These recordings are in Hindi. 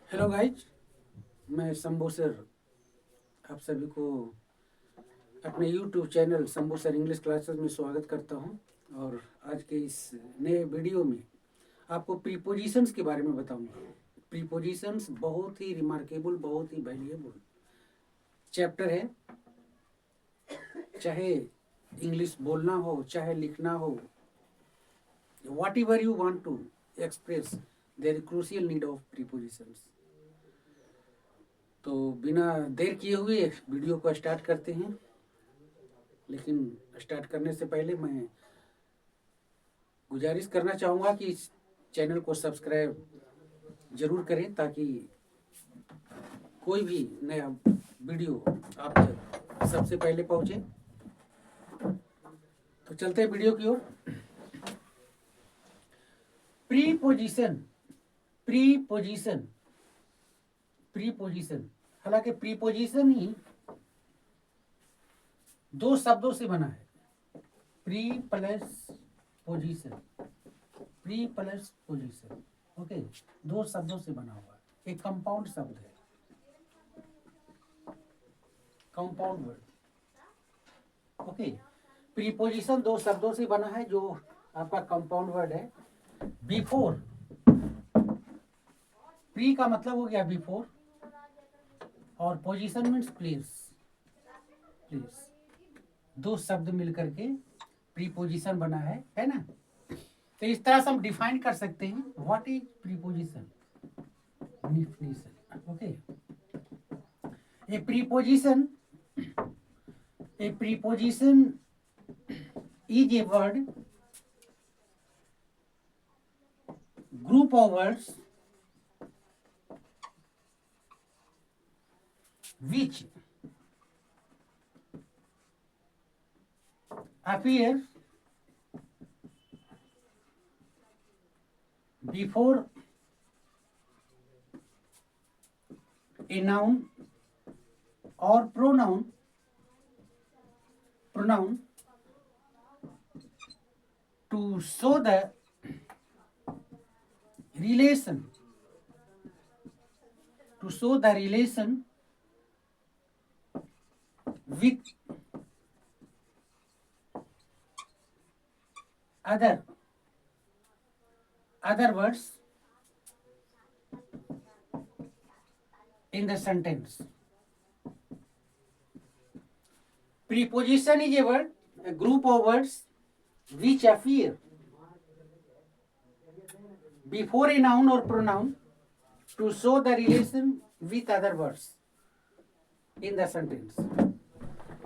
हेलो गाइज, मैं शंभू सर आप सभी को अपने YouTube channel Shambhu sir English classes में स्वागत करता हूं। और आज के इस नए वीडियो में आपको प्रीपोजिशंस के बारे में बताऊंगा। प्रीपोजिशंस बहुत ही रिमार्केबल, बहुत ही वैल्यूएबल चैप्टर है। चाहे इंग्लिश बोलना हो, चाहे लिखना हो, whatever you want to express, there is crucial need of prepositions. तो बिना देर किए हुए वीडियो को स्टार्ट करते हैं। लेकिन स्टार्ट करने से पहले मैं गुजारिश करना चाहूँगा कि इस चैनल को सब्सक्राइब जरूर करें, ताकि कोई भी नया वीडियो आप तक सबसे पहले पहुँचे। तो चलते हैं वीडियो की ओर। Preposition, preposition, preposition. हालांकि प्रीपोजिशन ही दो शब्दों से बना है। Pre plus position, pre plus position. Okay, दो शब्दों से बना हुआ है। एक कंपाउंड शब्द है, कंपाउंड वर्ड। ओके, प्रीपोजिशन दो शब्दों से बना है, जो आपका कंपाउंड वर्ड है। बिफोर, प्री का मतलब हो गया बिफोर, और पोजीशन मीन्स प्लेस। प्लेस, दो शब्द मिलकर के प्रीपोजिशन बना है ना। तो इस तरह से हम डिफाइन कर सकते हैं what is preposition. Definition, okay. A preposition, a preposition is a word, group of words which appear before a noun or pronoun to show the relation, with other words in the sentence. Preposition is a word, a group of words which appear before a noun or pronoun to show the relation with other words in the sentence.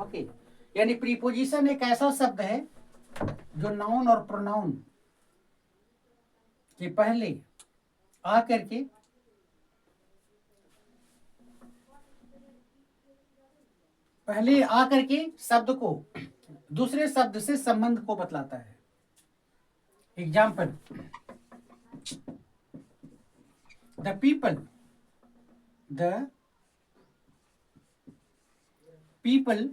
Okay, यानी प्रीपोजिशन एक ऐसा शब्द है जो नाउन और प्रोनाउन के पहले आकर के शब्द को दूसरे शब्द से संबंध को बतलाता है। Example, the people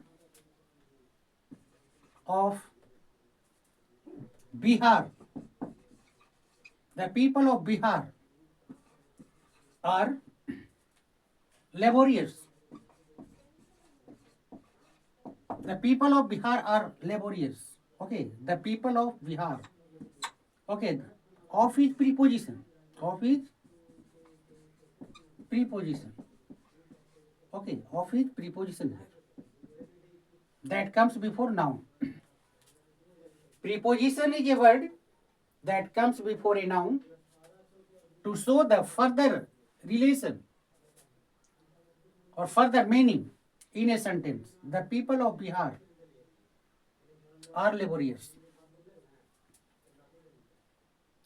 of Bihar, the people of Bihar are laborious. The people of Bihar are laborious. Okay, the people of Bihar. Okay, of is preposition. Of is preposition. Okay, of is preposition here. That comes before noun. Preposition is a word that comes before a noun to show the further relation or further meaning in a sentence. The people of Bihar are laborious.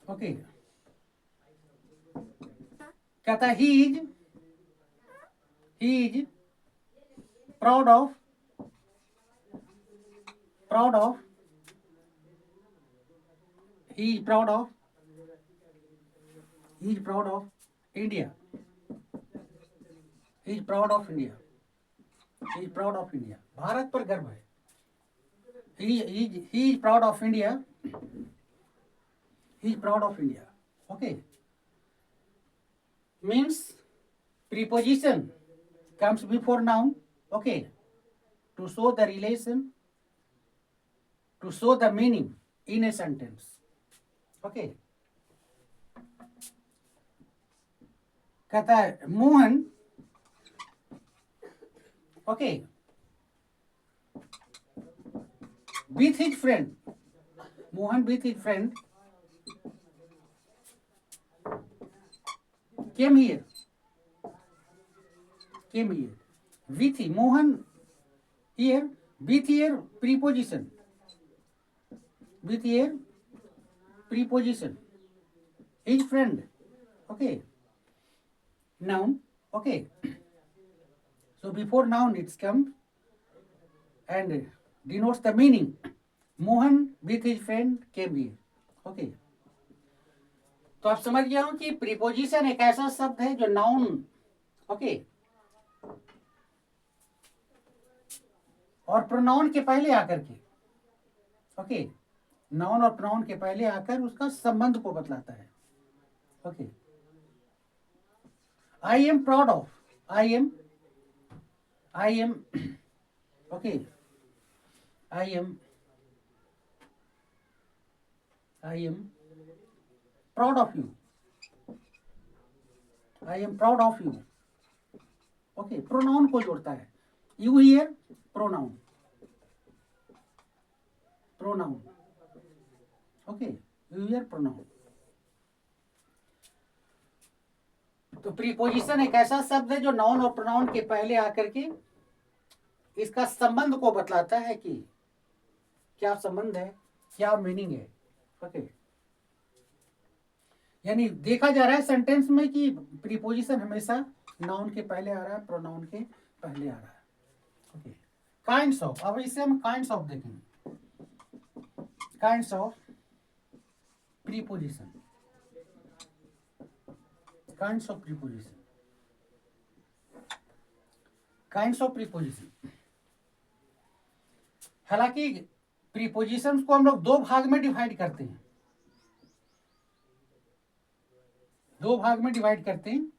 Okay. कहता he is proud of he is proud of India. He is proud of India. He is proud of India. Bharat पर गर्व है. He is proud of India. He is proud of India. Okay. Means preposition comes before noun, okay, to show the relation, to show the meaning in a sentence, okay. कहता है Mohan, okay, with his friend, Mohan with his friend came here, with Mohan here, with here preposition, his friend, okay, noun, okay. So before noun it's come and denotes the meaning. Mohan with his friend came here, okay. तो आप समझ गया हो कि प्रीपोजिशन एक ऐसा शब्द है जो नाउन, ओके, और प्रोनाउन के पहले आकर के, ओके, नाउन और प्रोनाउन के पहले आकर उसका संबंध को बतलाता है, okay. I am proud of, I am, okay, I am proud of you, I am proud of you, okay. Pronoun को जोड़ता है, you here pronoun, okay, you here pronoun. तो प्रीपोजिशन एक ऐसा शब्द है जो नाउन और प्रोनाउन के पहले आकर के इसका संबंध को बतलाता है कि क्या संबंध है, क्या मीनिंग है, ओके. यानी देखा जा रहा है सेंटेंस में कि प्रीपोजिशन हमेशा नाउन के पहले आ रहा है, प्रोनाउन के पहले आ रहा है, ओके. काइंड्स ऑफ, अब इसे हम काइंड्स ऑफ देखेंगे. Kinds of preposition, kinds of preposition, kinds of preposition. हालांकि प्रीपोजिशंस को हम लोग दो भाग में डिवाइड करते हैं,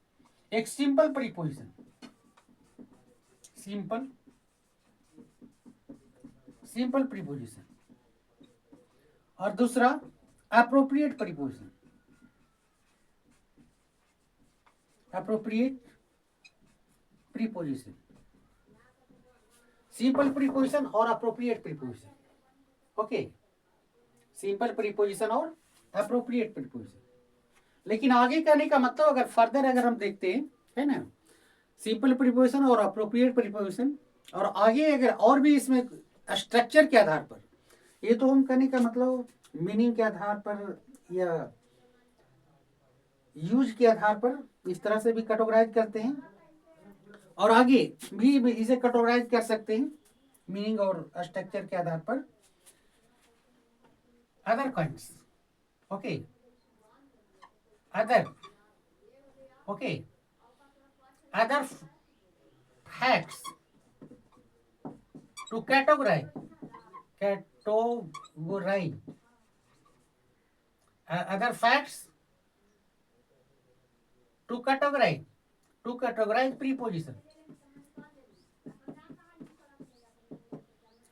एक सिंपल प्रीपोजिशन, सिंपल प्रीपोजिशन, और दूसरा एप्रोप्रिएट प्रीपोजिशन, सिंपल प्रीपोजिशन और appropriate preposition, okay. Simple preposition और एप्रोप्रिएट प्रीपोजिशन. लेकिन आगे करने का मतलब अगर फर्दर अगर हम देखते हैं, है ना, सिंपल प्रीपोजिशन और एप्रोप्रिएट प्रीपोजिशन, और आगे अगर और भी इसमें स्ट्रक्चर के आधार पर, ये तो हम करने का मतलब मीनिंग के आधार पर या यूज के आधार पर इस तरह से भी कैटेगराइज करते हैं, और आगे भी इसे कैटेगराइज कर सकते हैं मीनिंग और स्ट्रक्चर के आधार पर. Other kinds, okay, other, okay, other facts to categorize, other facts to categorize preposition,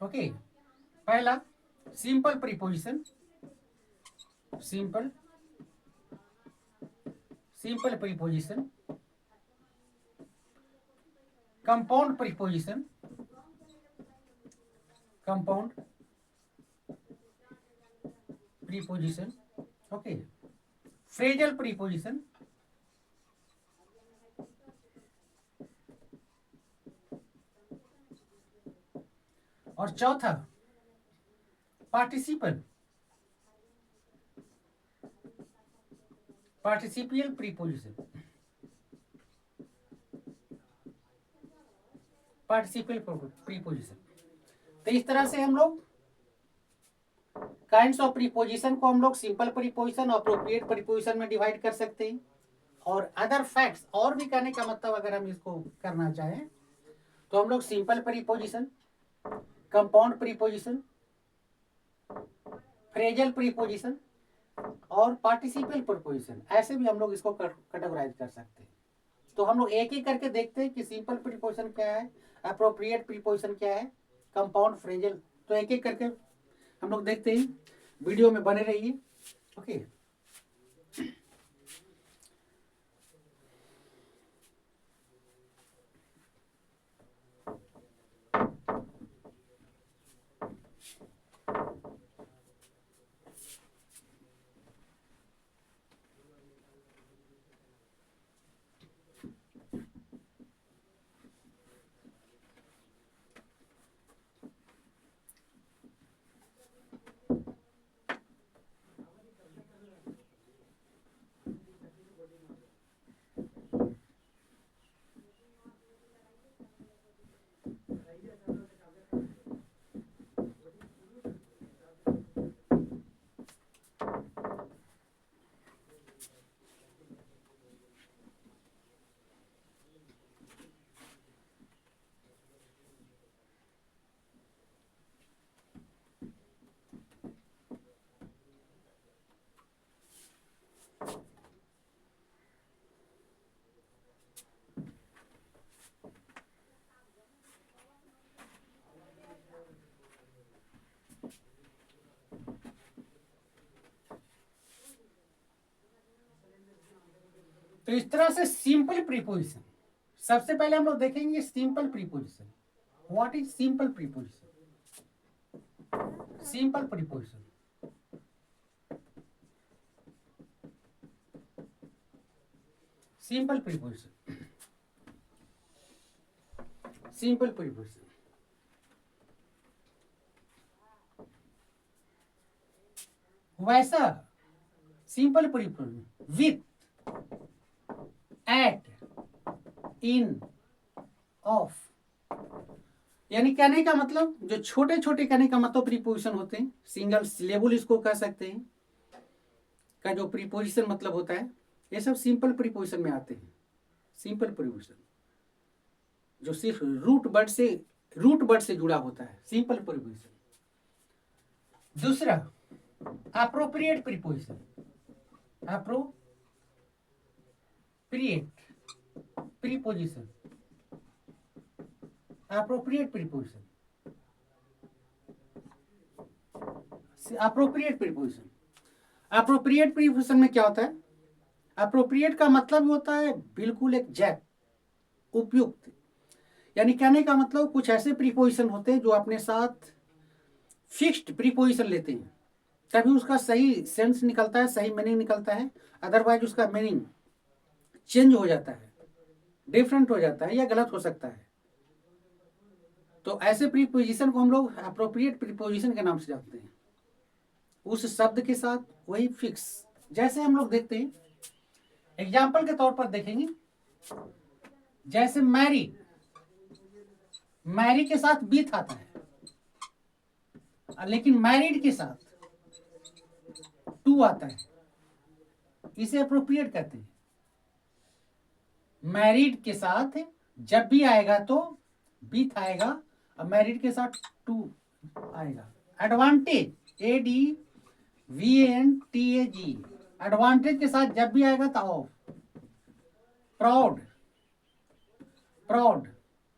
okay. पहला simple preposition, simple preposition, compound preposition, okay. Phrasal preposition, और चौथा पार्टिसिपियल प्रीपोजिशन, तो इस तरह से हम लोग काइंड्स ऑफ प्रीपोजिशन को हम लोग सिंपल प्रीपोजिशन और अप्रोप्रिएट प्रीपोजिशन में डिवाइड कर सकते हैं. और अदर फैक्ट्स, और भी करने का मतलब अगर हम इसको करना चाहें तो हम लोग simple preposition, compound preposition, phrasal preposition और पार्टिसिपल प्रीपोजिशन, ऐसे भी हम लोग इसको कैटेगराइज कर सकते हैं, तो हम लोग एक एक करके देखते हैं कि सिंपल प्रीपोजिशन क्या है, अप्रोप्रिएट प्रीपोजिशन क्या है, कंपाउंड फ्रेजल। तो एक एक करके हम लोग देखते हैं, वीडियो में बने रहिए। ओके। तो इस तरह से सिंपल प्रीपोजिशन, सबसे पहले हम लोग देखेंगे simple preposition. What is simple preposition? Simple preposition, simple preposition, simple preposition. वैसा simple preposition with, at, in, of, यानी कहने का मतलब जो छोटे छोटे कहने का मतलब प्रीपोजिशन होते हैं, सिंगल सिलेबल इसको कह सकते हैं, का जो प्रीपोजिशन मतलब होता है, ये सब सिंपल प्रीपोजिशन में आते हैं। सिंपल प्रीपोजिशन जो सिर्फ रूट वर्ड से जुड़ा होता है, सिंपल प्रीपोजिशन। दूसरा appropriate preposition, appropriate preposition, appropriate preposition, appropriate preposition. Appropriate preposition में क्या होता है? अप्रोप्रिएट का मतलब होता है बिल्कुल एग्जैक्ट, उपयुक्त, यानी कहने का मतलब कुछ ऐसे प्रीपोजिशन होते हैं जो अपने साथ फिक्स्ड प्रीपोजिशन लेते हैं, तभी उसका सही सेंस निकलता है, सही मीनिंग निकलता है, अदरवाइज उसका मीनिंग चेंज हो जाता है, डिफरेंट हो जाता है या गलत हो सकता है। तो ऐसे प्रीपोजिशन को हम लोग अप्रोप्रिएट प्रीपोजिशन के नाम से जानते हैं, उस शब्द के साथ वही फिक्स। जैसे हम लोग देखते हैं, एग्जाम्पल के तौर पर देखेंगे, जैसे मैरी, मैरी के साथ बीथ आता है, लेकिन मैरिड के साथ टू आता है, इसे अप्रोप्रिएट कहते हैं। मैरिड के साथ जब भी आएगा तो बीथ आएगा, और मैरिड के साथ टू आएगा। एडवांटेज, ADVANTAG, एडवांटेज के साथ जब भी आएगा तो ऑफ। प्राउड, प्राउड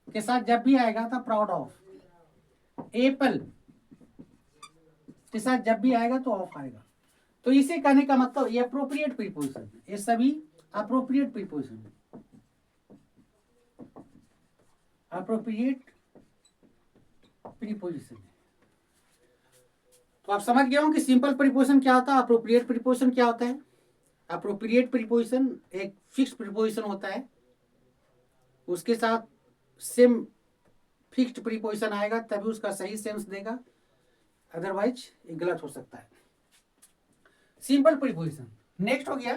के साथ जब भी आएगा तो प्राउड ऑफ। एप्पल के साथ जब भी आएगा तो ऑफ आएगा। तो इसे कहने का मतलब ये अप्रोप्रिएट प्रीपोजिशन, ये सभी अप्रोप्रिएट प्रीपोजिशन, अप्रोप्रिएट प्रीपोजिशन। तो आप समझ गए हो कि सिंपल प्रीपोजिशन क्या होता है, अप्रोप्रिएट प्रीपोजिशन क्या होता है। अप्रोप्रिएट प्रीपोजिशन एक फिक्स्ड प्रीपोजिशन होता है, उसके साथ सेम फिक्स्ड प्रीपोजिशन आएगा तभी उसका सही सेंस देगा, अदरवाइज ये गलत हो सकता है। Simple preposition. नेक्स्ट हो गया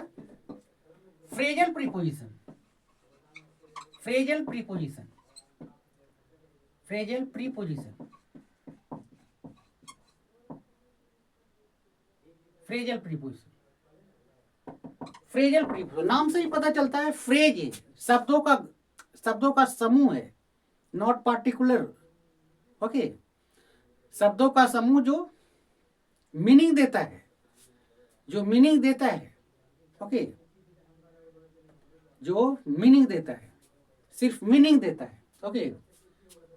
phrasal preposition, phrasal preposition, phrasal preposition, phrasal preposition. Phrasal preposition नाम से ही पता चलता है, फ्रेज है, शब्दों का समूह है, नॉट पार्टिकुलर। ओके, शब्दों का समूह जो मीनिंग देता है, जो मीनिंग देता है। ओके, जो मीनिंग देता है, सिर्फ मीनिंग देता है। ओके,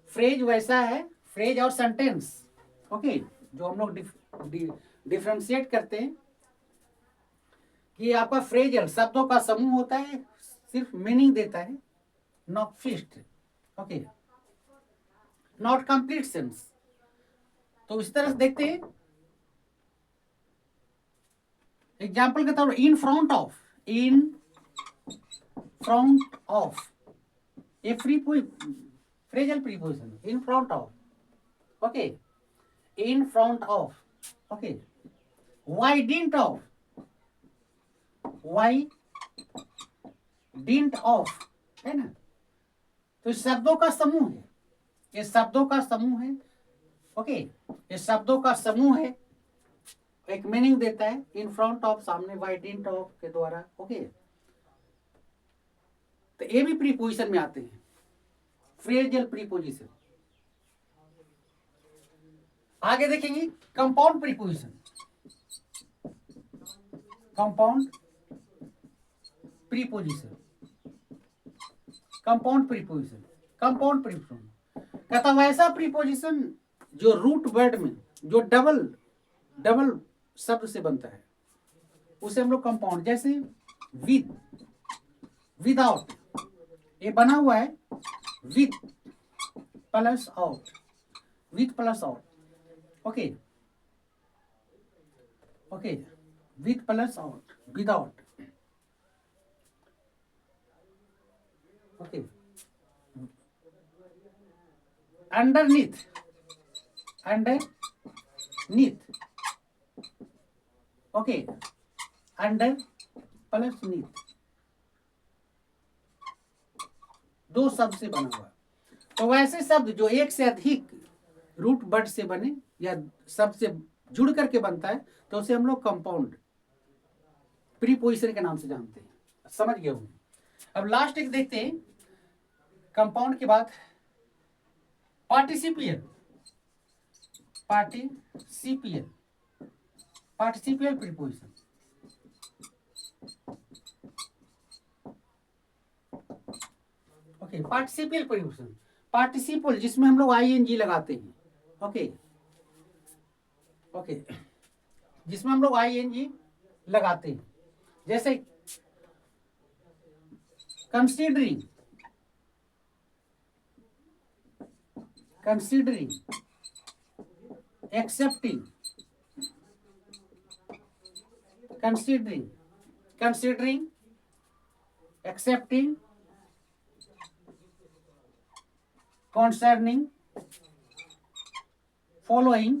फ्रेज वैसा है, फ्रेज और सेंटेंस, ओके, जो हम लोग डिफ्रेंशिएट करते हैं कि आपका फ्रेजल शब्दों का समूह होता है, सिर्फ मीनिंग देता है, not fixed, okay, not complete sense. तो इस तरह से देखते हैं एग्जाम्पल के तौर पर in front of, in front of, a phrasal preposition, in front of, okay, in front of, okay, by dint of, by dint of, है ना। तो शब्दों का समूह है, ये शब्दों का समूह है, ओके, ये शब्दों का समूह है, एक मीनिंग देता है, इन फ्रंट ऑफ सामने, वाई डिंट ऑफ के द्वारा, ओके। तो ये भी प्रीपोजिशन में आते हैं, फ्रेजल प्रीपोजिशन। आगे देखेंगे compound preposition, compound preposition, compound preposition, compound preposition कहता वैसा प्रीपोजिशन जो रूट वर्ड में जो डबल शब्द से बनता है, उसे हम लोग कंपाउंड, जैसे विद, विदाउट, ये बना हुआ है with plus out, with plus out, okay, okay, with plus out, without, okay, underneath, underneath, okay, under plus neath, दो शब्द से बना हुआ। तो वैसे शब्द जो एक से अधिक रूट वर्ड से बने या शब्द से जुड़ करके बनता है, तो उसे हम लोग कंपाउंड प्रीपोजिशन के नाम से जानते हैं। समझ गए होंगे। अब लास्ट एक देखते हैं कंपाउंड के बाद, पार्टिसिपियल, पार्टिसिपियल, पार्टिसिपियल प्रीपोजिशन, ओके, पार्टिसिपियल प्रीपोजिशन, पार्टिसिपल जिसमें हम लोग आईएनजी लगाते हैं, ओके, ओके, जिसमें हम लोग आईएनजी लगाते हैं, जैसे considering, considering, excepting, considering, considering, excepting, concerning, following,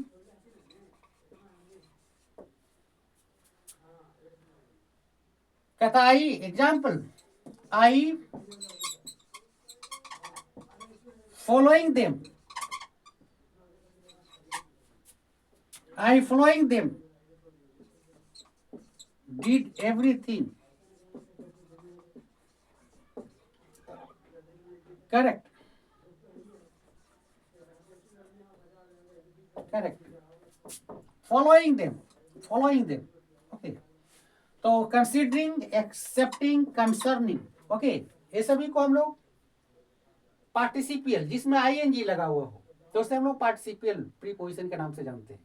कहता आई example, I following them, I following them, did everything correct, correct, following them, following them, okay. तो कंसीडरिंग, एक्सेप्टिंग, कंसर्निंग, ओके, ये सभी को हम लोग पार्टिसिपियल जिसमें आईएनजी लगा हुआ हो, तो उसे हम लोग पार्टिसिपियल प्रीपोजिशन के नाम से जानते हैं।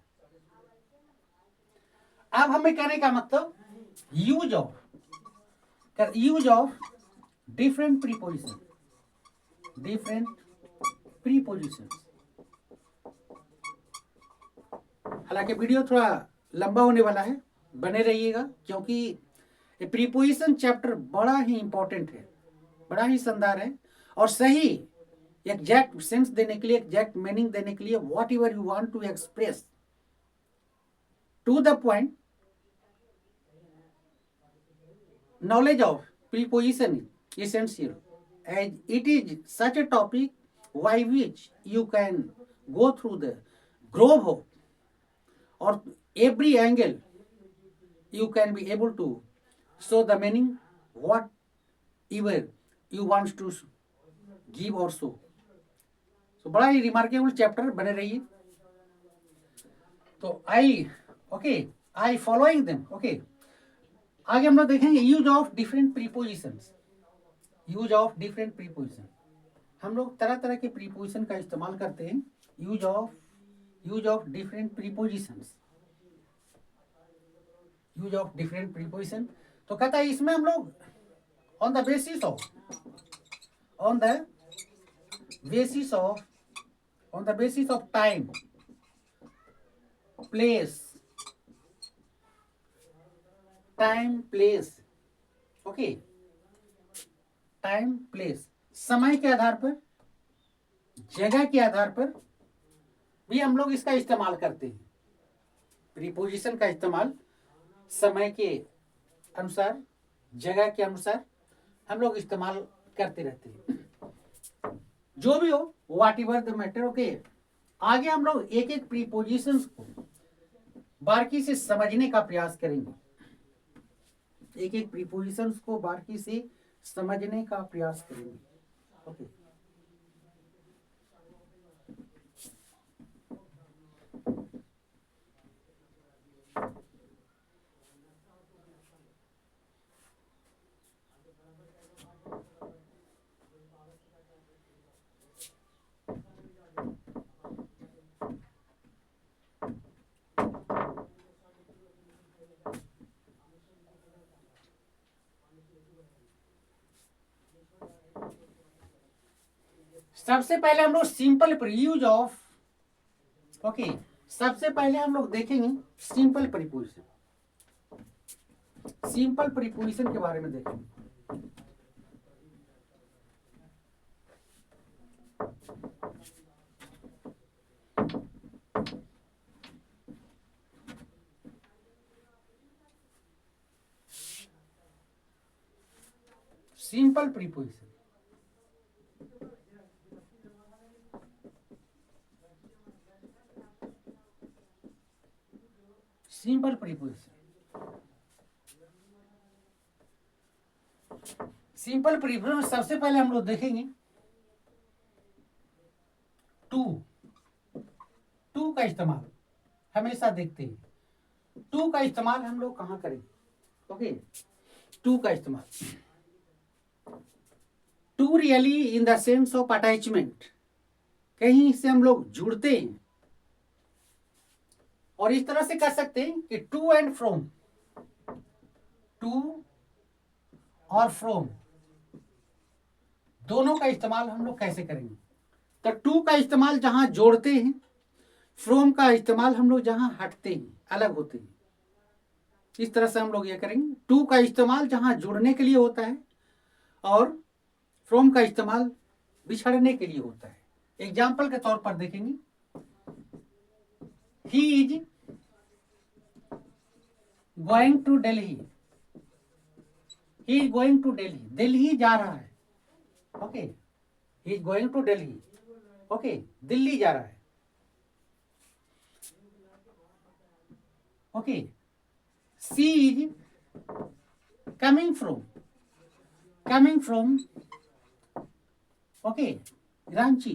अब हमें कहने का मतलब use of different preposition, different preposition. हालांकि वीडियो थोड़ा लंबा होने वाला है, बने रहिएगा, क्योंकि प्रीपोजिशन चैप्टर बड़ा ही इंपॉर्टेंट है, बड़ा ही शानदार है, और सही एग्जैक्ट सेंस देने के लिए, एग्जैक्ट मीनिंग देने के लिए, whatever you want to express to the point, knowledge of preposition is essential, as it is such a topic by which you can go through the grove or every angle you can be able to show the meaning whatever you want to give or show. So बड़ा ही रिमार्केबल चैप्टर बने रहिए। तो आई फॉलोइंग देम, ओके। आगे हम लोग देखेंगे use of different prepositions, use of different preposition, हम लोग तरह तरह के प्रीपोजिशन का इस्तेमाल करते हैं। Use of different prepositions, use of different preposition. तो कहता है इसमें हम लोग on the basis of time, place, okay, time place, समय के आधार पर, जगह के आधार पर भी हम लोग इसका इस्तेमाल करते हैं। प्रीपोजिशन का इस्तेमाल समय के अनुसार, जगह के अनुसार हम लोग इस्तेमाल करते रहते हैं। जो भी हो, what ever the matter, okay. आगे हम लोग एक एक प्रीपोजिशंस को बारीकी से समझने का प्रयास करेंगे, एक एक प्रीपोजिशंस को बारीकी से समझने का प्रयास करेंगे, ओके। सबसे पहले हम लोग सिंपल यूज ऑफ, ओके, सबसे पहले हम लोग देखेंगे सिंपल प्रीपोजिशन, सिंपल प्रीपोजिशन के बारे में देखेंगे। Simple preposition, simple preposition, simple preposition सबसे पहले हम लोग देखेंगे टू, टू का इस्तेमाल हमेशा देखते हैं। टू का इस्तेमाल हम लोग कहाँ करेंगे, ओके। टू का इस्तेमाल, to really in the sense of attachment, कहीं से हम लोग जुड़ते हैं, और इस तरह से कर सकते हैं कि टू एंड फ्रॉम, टू और फ्रॉम दोनों का इस्तेमाल हम लोग कैसे करेंगे। तो टू का इस्तेमाल जहां जोड़ते हैं, फ्रॉम का इस्तेमाल हम लोग जहां हटते हैं, अलग होते हैं। इस तरह से हम लोग ये करेंगे। टू का इस्तेमाल जहां जुड़ने के लिए होता है और फ्रॉम का इस्तेमाल बिछड़ने के लिए होता है। एग्जाम्पल के तौर पर देखेंगे, he is going to Delhi, he is going to Delhi, Delhi जा रहा है, okay. He is going to Delhi, okay, Delhi जा रहा है, okay. She is coming from, okay, Ranchi,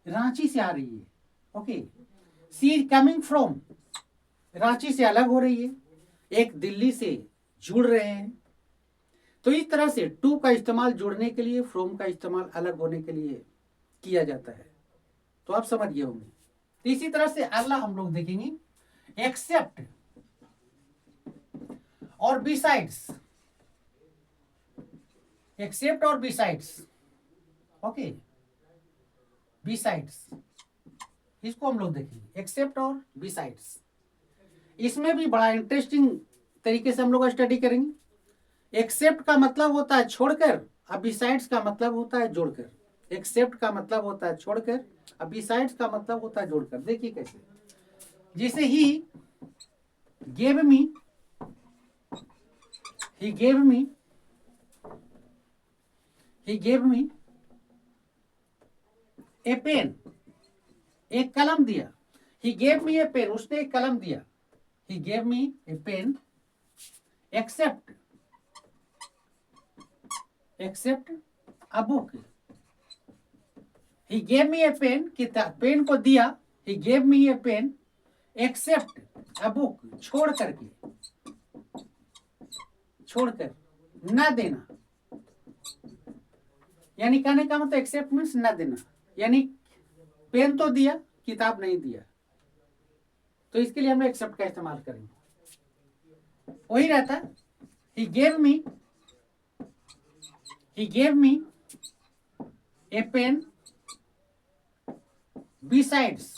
Ranchi से आ रही है, okay. She is coming from, Ranchi से अलग हो रही है, एक दिल्ली से जुड़ रहे हैं। तो इस तरह से टू का इस्तेमाल जुड़ने के लिए, फ्रॉम का इस्तेमाल अलग होने के लिए किया जाता है। तो आप समझ गए होंगे। तो इसी तरह से अगला हम लोग देखेंगे एक्सेप्ट और बिसाइड्स, एक्सेप्ट और बिसाइड्स, ओके, बिसाइड्स, इसको हम लोग देखेंगे, एक्सेप्ट और बिसाइड्स। इसमें भी बड़ा इंटरेस्टिंग तरीके से हम लोग स्टडी करेंगे। एक्सेप्ट का मतलब होता है छोड़कर, अब बिसाइड्स का मतलब होता है जोड़कर। एक्सेप्ट का मतलब होता है छोड़कर, अब बिसाइड्स का मतलब होता है जोड़कर। देखिए कैसे, जैसे ही gave me, he gave me a pen, एक कलम दिया। he gave me a pen, उसने एक कलम दिया। he gave me a pen, except a book, he gave me a pen, pen को दिया। he gave me a pen except a book, छोड़कर, न देना, यानी कहने का मतलब एक्सेप्ट मीन्स न देना, यानी पेन तो दिया, किताब नहीं दिया, तो इसके लिए हम एक्सेप्ट का इस्तेमाल करेंगे। वही रहता, he gave me a pen besides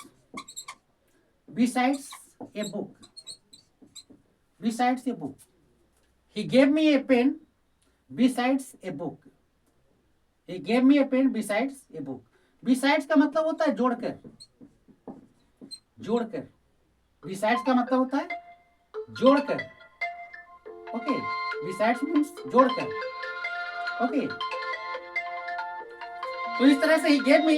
a book, besides a book, he gave me a pen besides a book, he gave me a pen besides a book। besides का मतलब होता है जोड़कर, besides का मतलब होता है जोड़कर, ओके, besides मीन्स जोड़कर, ओके। तो इस तरह से he gave me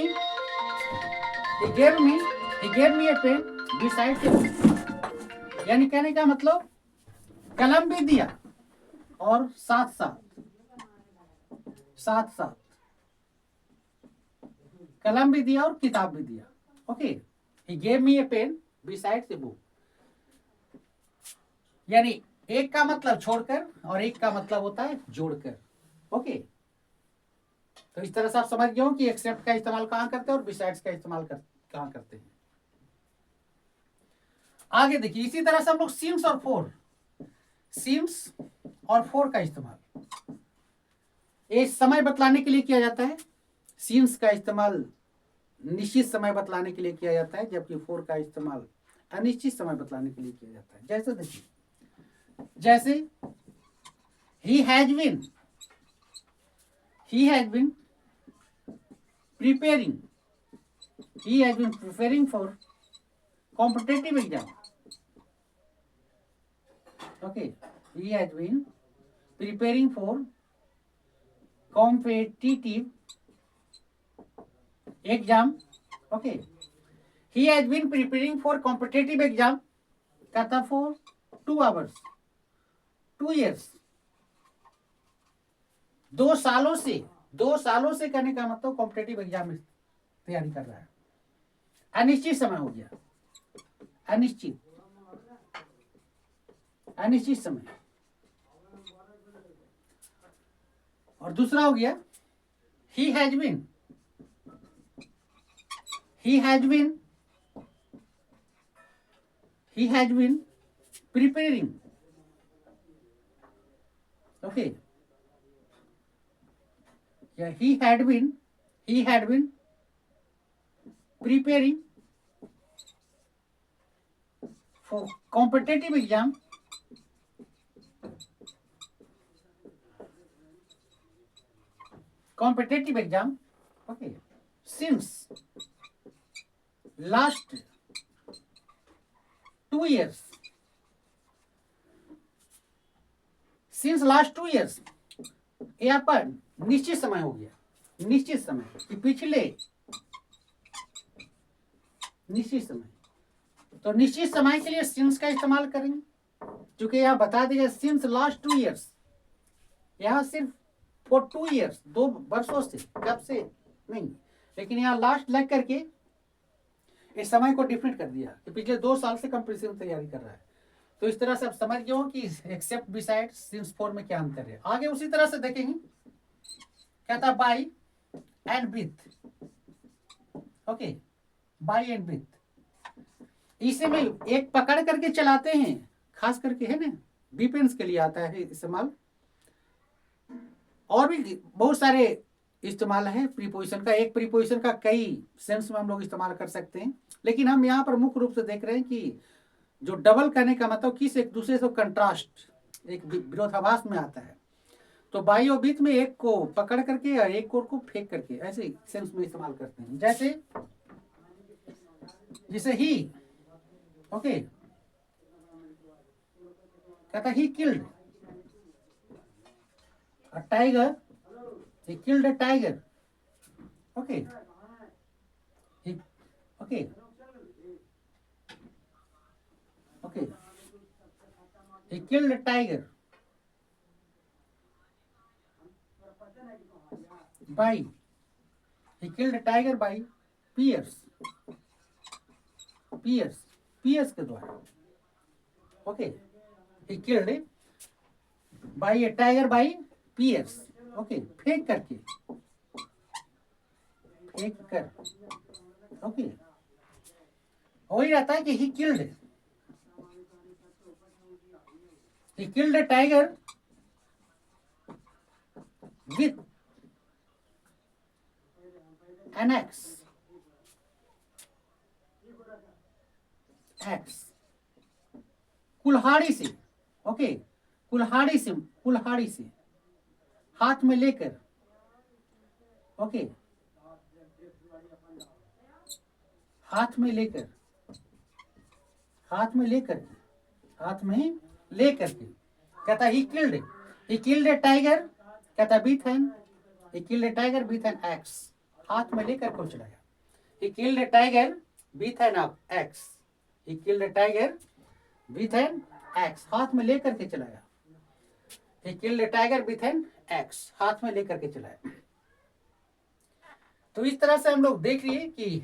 a pen besides a book, यानी कहने का मतलब कलम भी दिया और साथ साथ कलम भी दिया और किताब भी दिया, okay. He gave me a pen besides a book, यानी एक का मतलब छोड़कर और एक का मतलब होता है जोड़कर, ओके। तो इस तरह से आप समझ गए हो कि एक्सेप्ट का इस्तेमाल कहां करते हैं और बिसाइड्स का इस्तेमाल कहां करते हैं। आगे देखिए, इसी तरह से हम लोग सिंस और फोर का इस्तेमाल ये समय बतलाने के लिए किया जाता है। सिंस का इस्तेमाल निश्चित समय बतलाने के लिए किया जाता है, जबकि फोर का इस्तेमाल अनिश्चित समय बतलाने के लिए किया जाता है। जैसे देखिए, जैसे he has been preparing for competitive exam, okay, he has been preparing for competitive exam, okay, he has been preparing for competitive exam कहता for 2 hours, 2 years, 2 सालों से करने का मतलब कॉम्पिटेटिव एग्जाम में तैयारी कर रहा है। अनिश्चित समय हो गया, अनिश्चित समय। और दूसरा हो गया he has been preparing, okay, yeah, he had been preparing for competitive exam okay, since last 2 years, यहाँ पर निश्चित समय हो गया, निश्चित समय कि पिछले निश्चित समय, तो निश्चित समय के लिए सिंस का इस्तेमाल करेंगे, क्योंकि यहाँ बता देगा सिंस लास्ट 2 years, यहाँ सिर्फ फॉर 2 years, 2 वर्षों से, कब से नहीं, लेकिन यहाँ लास्ट लग करके इस समय को डिफरेंट कर दिया कि पिछले 2 साल से कंपटीशन तैयारी कर रहा है। तो इस तरह से आप समझ गए हो कि एक्सेप्ट बिसाइड सिंस फोर में क्या अंतर है। आगे उसी तरह से देखेंगे, कहता by and with, okay, by and with, इसे में एक पकड़ करके चलाते हैं, खास करके है ना डिफेंस के लिए आता है इस्तेमाल, और भी बहुत सारे इस्तेमाल है प्रीपोजिशन का। एक प्रीपोजिशन का कई सेंस में हम लोग इस्तेमाल कर सकते हैं, लेकिन हम यहाँ पर मुख्य रूप से देख रहे हैं कि जो डबल करने का मतलब किस एक दूसरे से कंट्रास्ट, एक विरोधाभास में आता है। तो बाई और विथ में एक को पकड़ करके और एक को फेंक करके ऐसे सेंस में इस्तेमाल करते हैं। जैसे ही, ओके, कहता he killed a tiger, he killed a tiger, okay, okay, he killed a tiger by, he killed a tiger by Pierce के द्वारा, okay, he killed by a tiger by pierce, okay, फेंक करके, फेंक कर, ओके, वही रहता है कि he killed a tiger with an axe, कुल्हाड़ी से, ओके, कुल्हाड़ी से हाथ में लेकर, ओके, हाथ में लेकर के कहता ही किल्ड ए टाइगर, कहता विथ एन एक्स, हाथ में लेकर को चलाया। He killed A tiger with an x, he killed A tiger with an x, हाथ में लेकर के चलाया। He killed A tiger with an x, हाथ में लेकर के चलाया। तो इस तरह से हम लोग देख लिए कि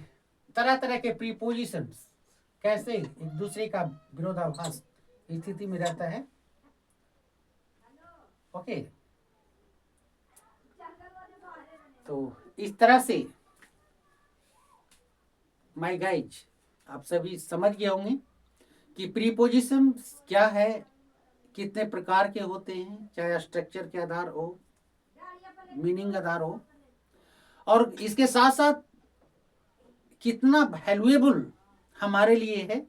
तरह तरह के प्रीपोजिशंस कैसे एक दूसरे का विरोधाभास स्थिति में रहता है, ओके। तो इस तरह से माय गाइज आप सभी समझ गए होंगे कि प्रीपोजिशन क्या है, कितने प्रकार के होते हैं, चाहे स्ट्रक्चर के आधार हो, मीनिंग आधार हो, और इसके साथ साथ कितना वैल्यूएबल हमारे लिए है।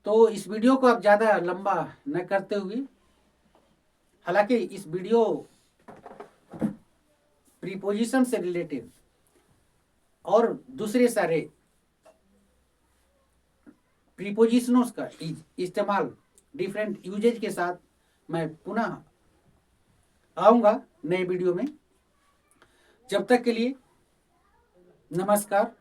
तो इस वीडियो को आप ज़्यादा लंबा न करते हुए, हालांकि इस वीडियो प्रीपोजिशन से रिलेटेड और दूसरे सारे प्रीपोजिशनों का इस्तेमाल डिफरेंट यूजेज के साथ मैं पुनः आऊँगा नए वीडियो में। जब तक के लिए नमस्कार।